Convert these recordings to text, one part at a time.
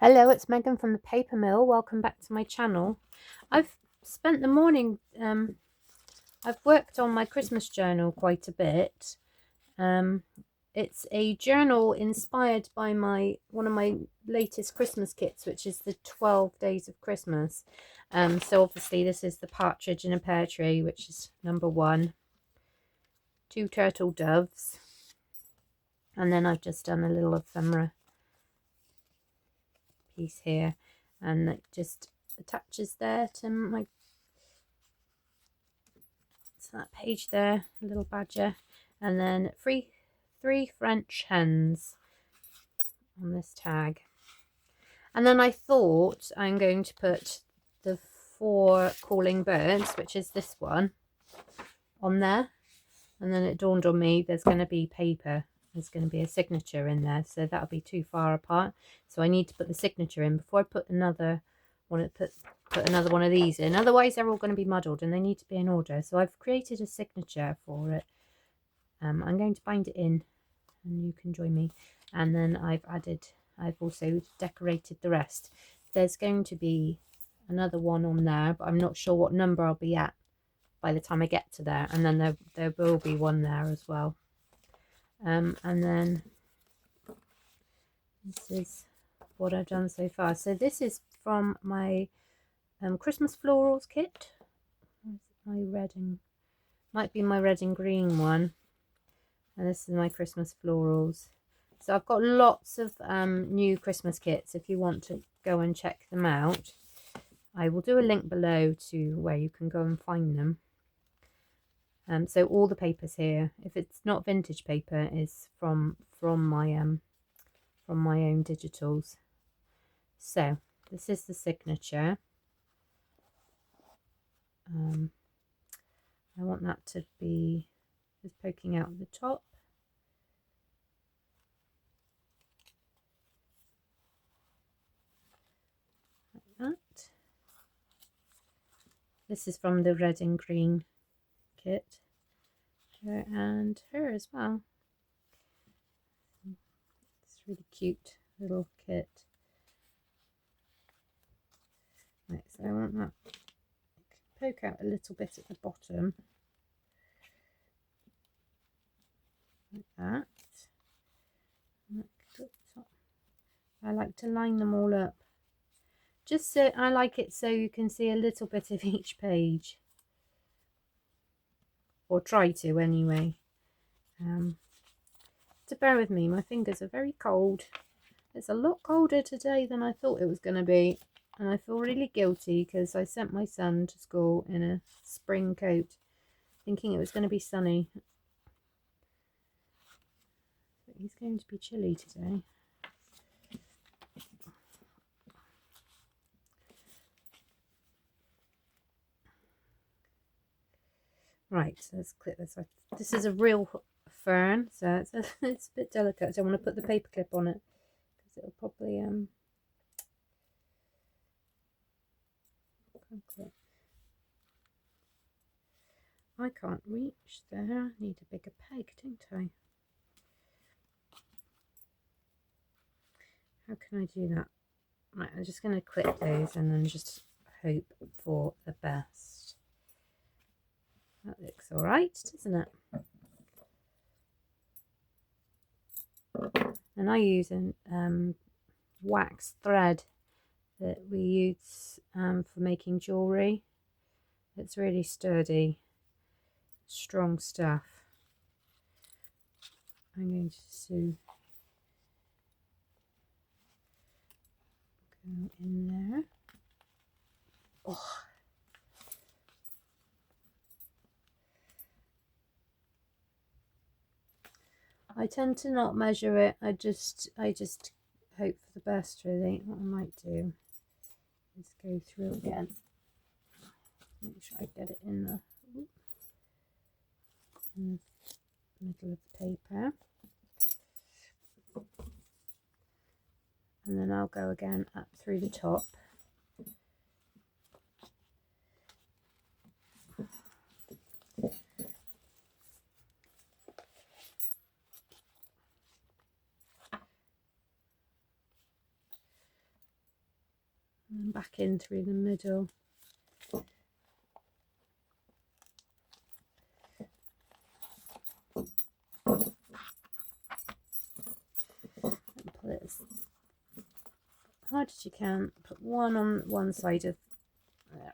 Hello, it's Megan from the Paper Mill. Welcome back to my channel. I've spent the morning, I've worked on my Christmas journal quite a bit. It's a journal inspired by one of my latest Christmas kits, which is the 12 Days of Christmas. So obviously this is the Partridge in a Pear Tree, which is number 1. 2 turtle doves. And then I've just done a little ephemera piece here, and it just attaches there to that page there, a little badger, and then three French hens on this tag. And then I thought I'm going to put the 4 calling birds, which is this one, on there, and then it dawned on me there's going to be paper. There's going to be a signature in there, so that'll be too far apart. So I need to put the signature in before I put another one. Put another one of these in. Otherwise, they're all going to be muddled, and they need to be in order. So I've created a signature for it. I'm going to bind it in, and you can join me. And then I've also decorated the rest. There's going to be another one on there, but I'm not sure what number I'll be at by the time I get to there. And then there will be one there as well. And then this is what I've done so far. So this is from my Christmas Florals kit. My red and might be my red and green one. And this is my Christmas Florals. So I've got lots of new Christmas kits. If you want to go and check them out, I will do a link below to where you can go and find them. So all the papers here, if it's not vintage paper, is from my own digitals. So this is the signature. I want that to be just poking out at the top. Like that. This is from the red and green kit. Her and her as well. It's really cute little kit. Right, so I want that to poke out a little bit at the bottom. Like that. I like to line them all up. Just so I like it so you can see a little bit of each page. Or try to anyway. So bear with me, my fingers are very cold. It's a lot colder today than I thought it was going to be. And I feel really guilty because I sent my son to school in a spring coat, thinking it was going to be sunny. But he's going to be chilly today. Right, so let's clip this off. This is a real fern, so it's a bit delicate. So I want to put the paper clip on it because it'll probably I can't reach there. I need a bigger peg, don't I? How can I do that? Right, I'm just going to clip those and then just hope for the best. That looks all right, doesn't it? And I use a wax thread that we use for making jewellery. It's really sturdy, strong stuff. I'm going to sew go in there. Oh. I tend to not measure it. I just hope for the best, really. What I might do is go through again. Make sure I get it in the middle of the paper. And then I'll go again up through the top. and back in through the middle. And pull it as hard as you can. Put one on one side of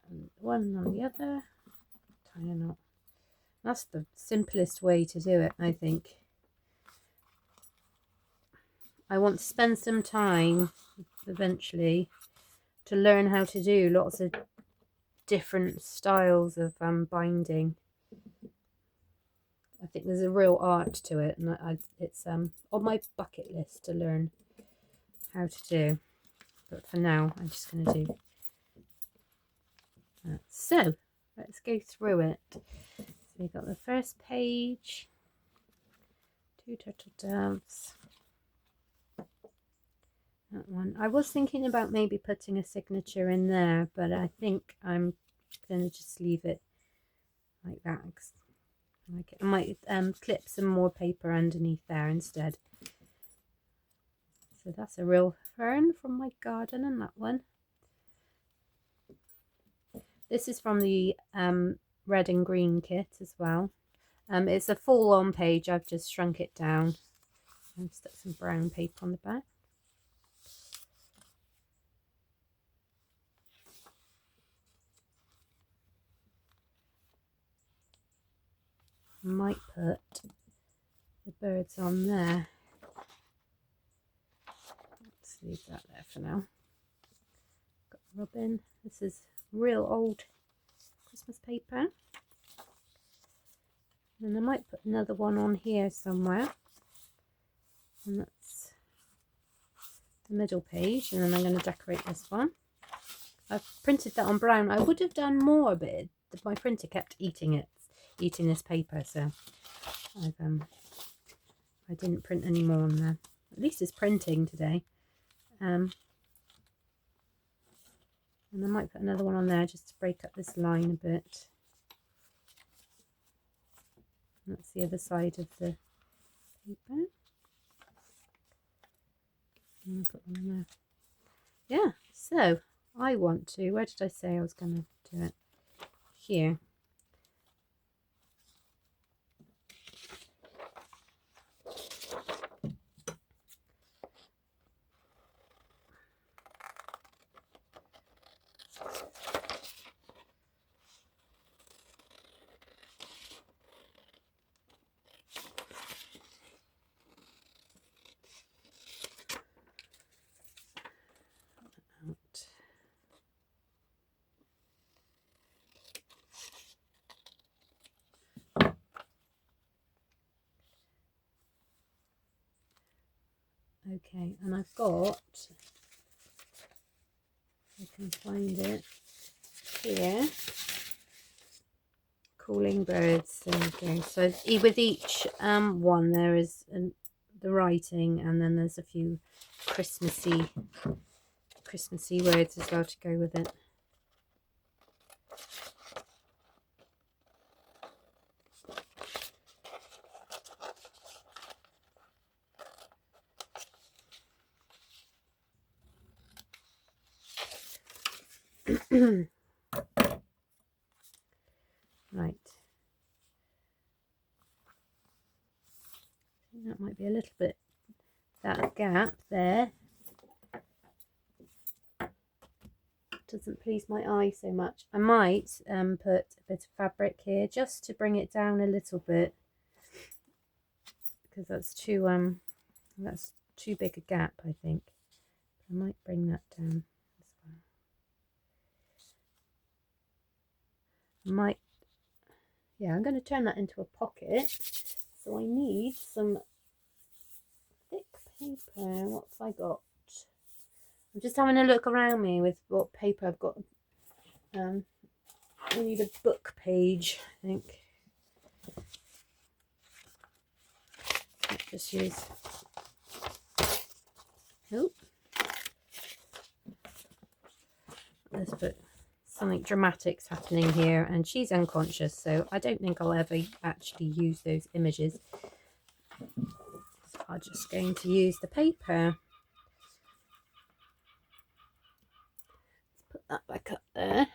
and one on the other. Tie a knot. That's the simplest way to do it, I think. I want to spend some time eventually to learn how to do lots of different styles of binding. I think there's a real art to it, and it's on my bucket list to learn how to do. But for now, I'm just going to do that. So let's go through it. So we've got the first page, 2 turtle doves. That one. I was thinking about maybe putting a signature in there, but I think I'm going to just leave it like that. I might clip some more paper underneath there instead. So that's a real fern from my garden, and that one. This is from the red and green kit as well. It's a full-on page. I've just shrunk it down and stuck some brown paper on the back. I might put the birds on there. Let's leave that there for now. Got robin. This is real old Christmas paper. And I might put another one on here somewhere. And that's the middle page. And then I'm going to decorate this one. I've printed that on brown. I would have done more, but my printer kept eating this paper, so I didn't print any more on there. At least it's printing today. And I might put another one on there just to break up this line a bit. That's the other side of the paper. And I'll put one in there. Yeah, so I want to, where did I say I was going to do it? Here. Okay, and I've got, I can find it here, calling birds. There we go. So with each one there is the writing, and then there's a few Christmassy words as well to go with it. Right. I think that might be a little bit, that gap there doesn't please my eye so much. I might put a bit of fabric here just to bring it down a little bit, because that's too big a gap, I think. I might bring that down as well. I'm going to turn that into a pocket, so I need some thick paper. What have I got? I'm just having a look around me with what paper I've got. I need a book page, I think. Let's just use, let's put something dramatic's happening here, and she's unconscious, so I don't think I'll ever actually use those images. So I'm just going to use the paper. Put that back up there.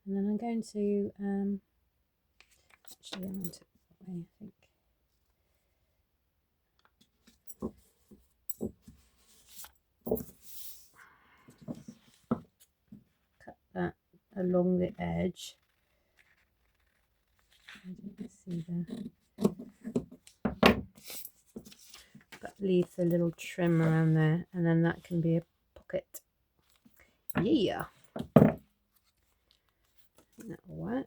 And then I'm going to actually I want it that way, I think. Cut that along the edge. I don't see there, but leave the little trim around there, and then that can be a pocket. Yeah, that'll work.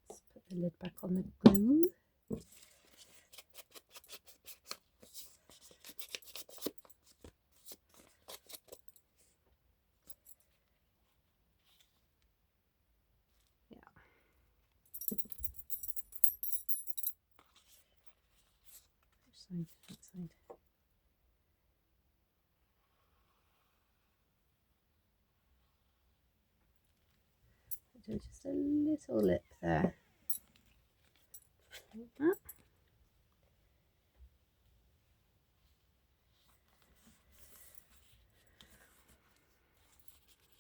Let's put the lid back on the glue. That side. Do just a little lip there. Like that.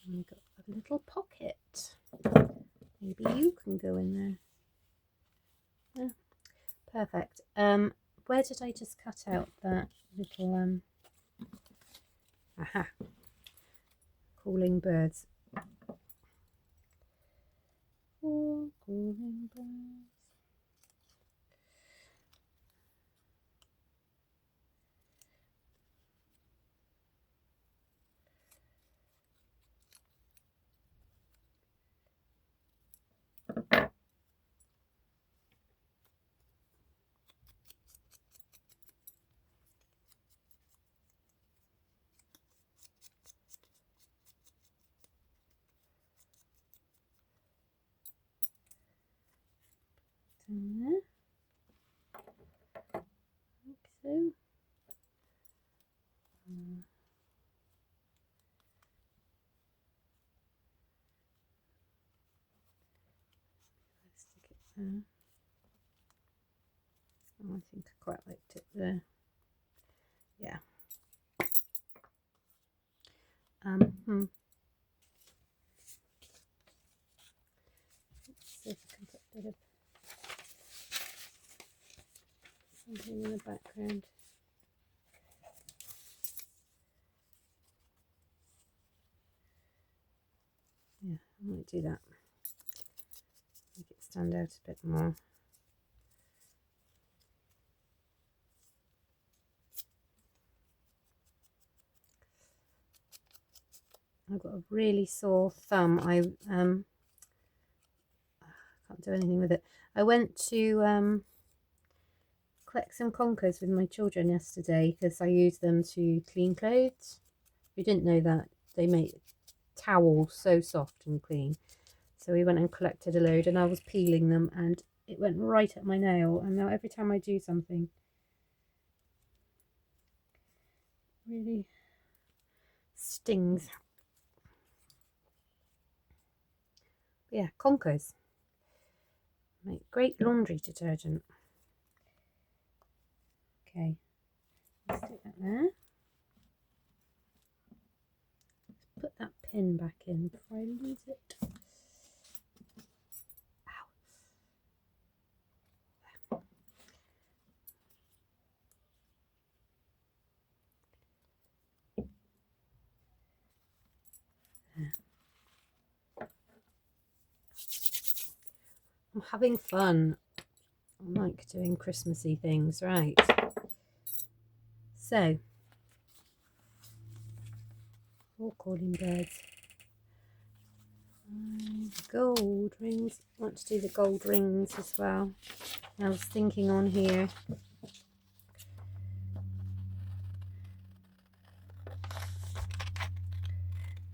And we've got a little pocket. Maybe you can go in there. Yeah, perfect. Where did I just cut out that little aha, calling birds? Oh, calling birds. Down there, like so. Stick it there. Oh, I think I quite liked it there. Yeah. Let's see if I can put a bit of something in the background. Yeah, I might do that. Make it stand out a bit more. I've got a really sore thumb. I can't do anything with it. I went to collect some conkers with my children yesterday because I use them to clean clothes. If you didn't know that, they make towels so soft and clean. So we went and collected a load, and I was peeling them, and it went right at my nail. And now every time I do something, it really stings. But yeah, conkers make great laundry detergent. Okay, let's stick that there. Let's put that pin back in before I lose it. Ow. There. I'm having fun. I like doing Christmassy things, right? So, all calling birds. gold rings. I want to do the gold rings as well. I was thinking on here,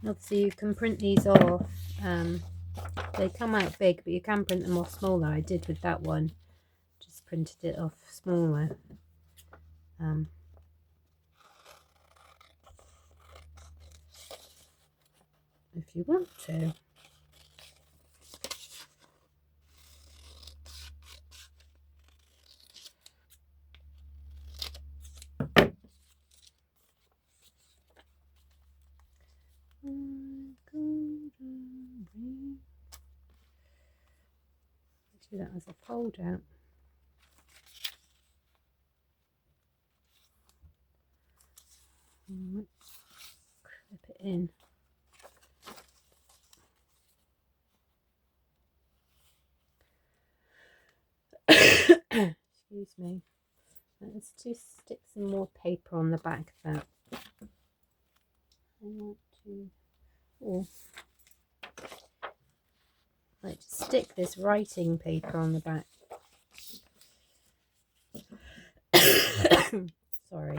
obviously you can print these off. They come out big, but you can print them off smaller. I did with that one, just printed it off smaller. If you want to. Do that as a fold out. Clip it in. Excuse me. Let's just stick some more paper on the back of that. I want to like to stick this writing paper on the back. Sorry.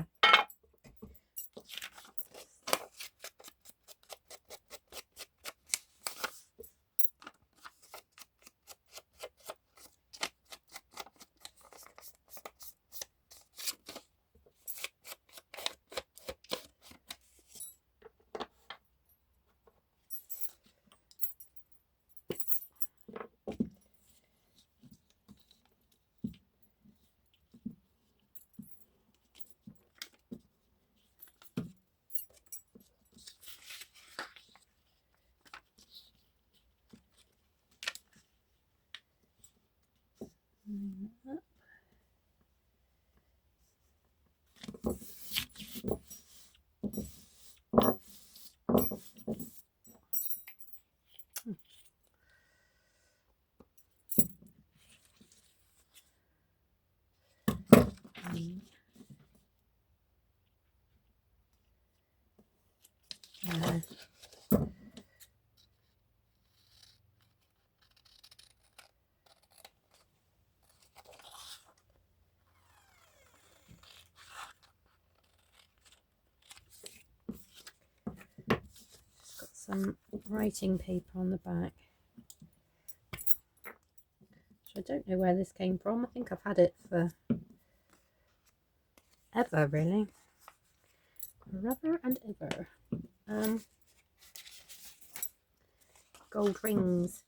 Some writing paper on the back. So I don't know where this came from. I think I've had it for ever, really. Forever and ever. Gold rings.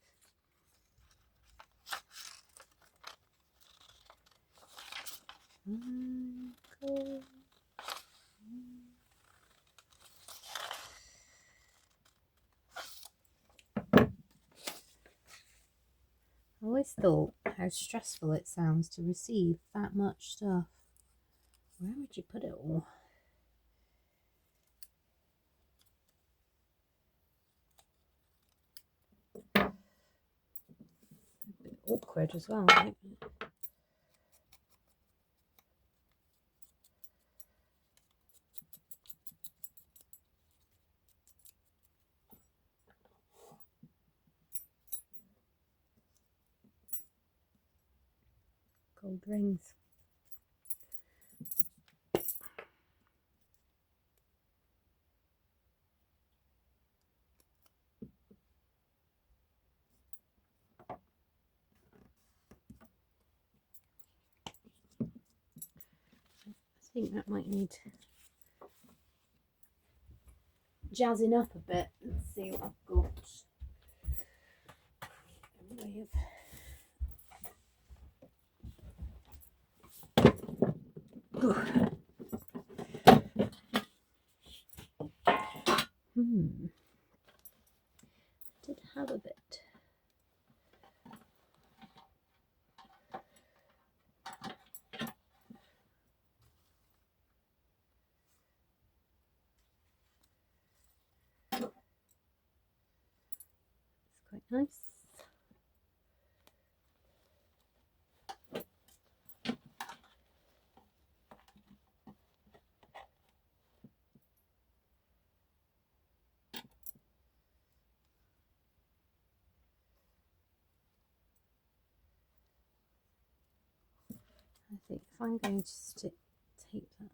Gold. I always thought how stressful it sounds to receive that much stuff. Where would you put it all? A bit awkward as well, right? Gold rings. I think that might need jazzing up a bit. Let's see what I've got. Did have a bit. It's quite nice. I think if I'm going to tape that,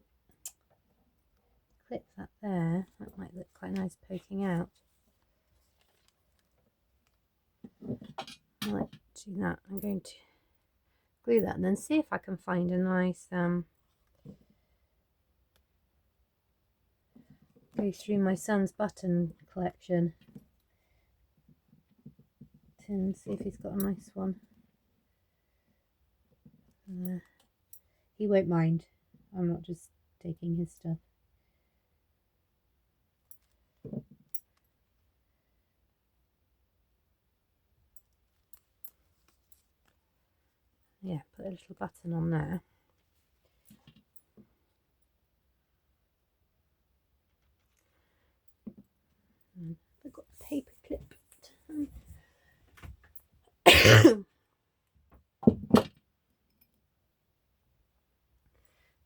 clip that there, that might look quite nice poking out. I might do that. I'm going to glue that and then see if I can find a nice go through my son's button collection and see if he's got a nice one. He won't mind. I'm not just taking his stuff. Yeah, put a little button on there. I've got a paper clip.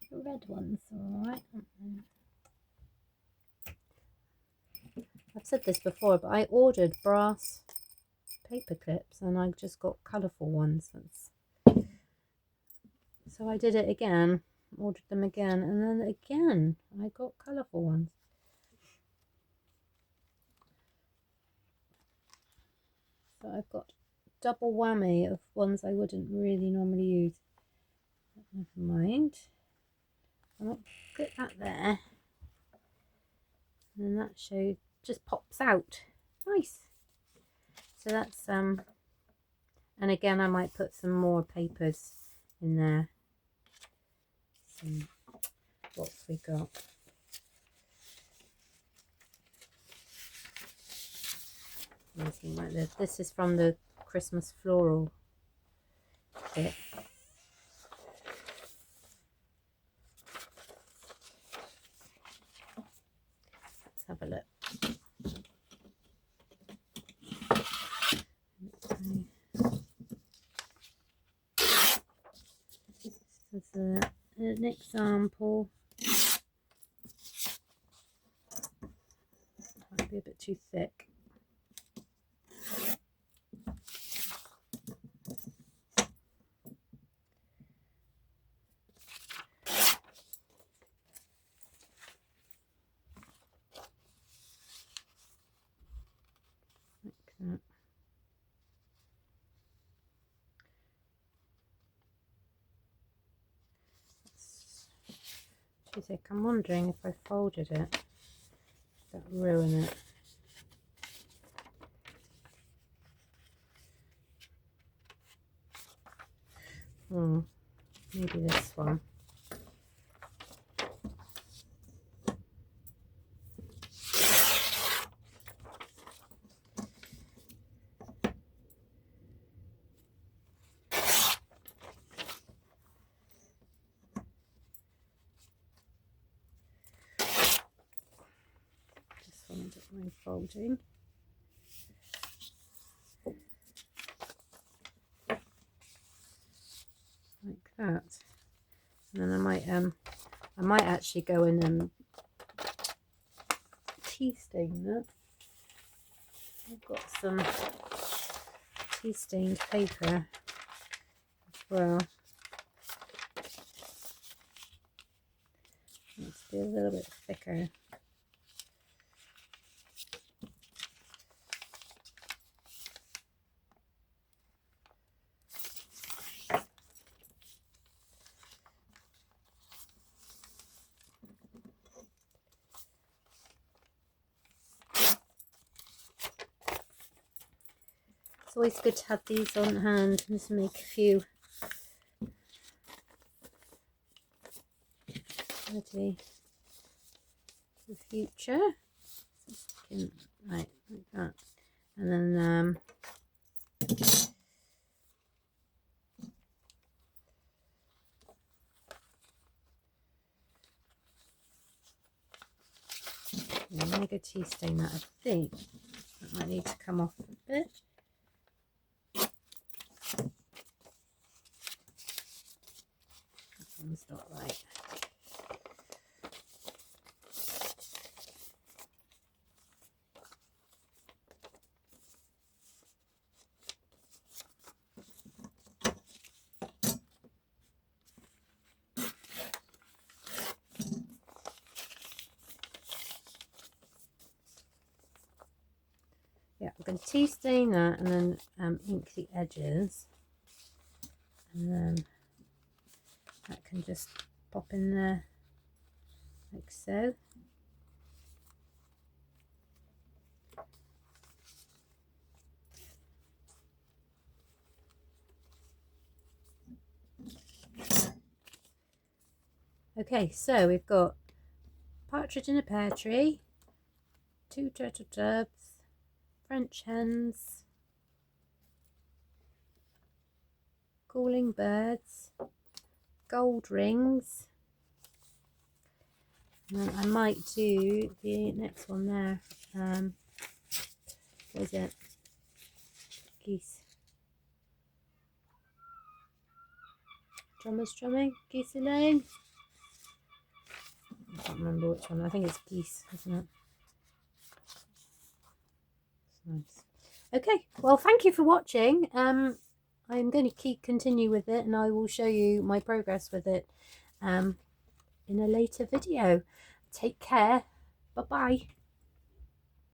The red ones are alright, aren't they? I've said this before, but I ordered brass paper clips and I just got colourful ones. So I did it again, ordered them again, and then again I got colourful ones. So I've got double whammy of ones I wouldn't really normally use. But never mind. I might put that there. And then that show just pops out. Nice. So that's and again I might put some more papers in there. So what's we got? Something like this. This is from the Christmas floral kit. Let's have a look. This is an example. Might be a bit too thick. Like that. Too thick. I'm wondering if I folded it, that ruin it. Maybe this one. This one I don't mind folding. Like that. And then I might actually go in and tea stain that. I've got some tea stained paper as well. Let's be a little bit thicker. It's always good to have these on hand and to make a few ready for the future. Right, like that. And then mega tea stain that. I think that might need to come off a bit. That one's not right. going to tea stain that and then ink the edges, and then that can just pop in there like so. Okay, so we've got partridge in a pear tree, 2 turtle doves, French hens, calling birds, gold rings, and then I might do the next one there. What is it? Geese. Drummers drumming, geese are laying. I can't remember which one. I think it's geese, isn't it? It's nice. Okay, well, thank you for watching. I'm going to continue with it, and I will show you my progress with it in a later video. Take care. Bye bye.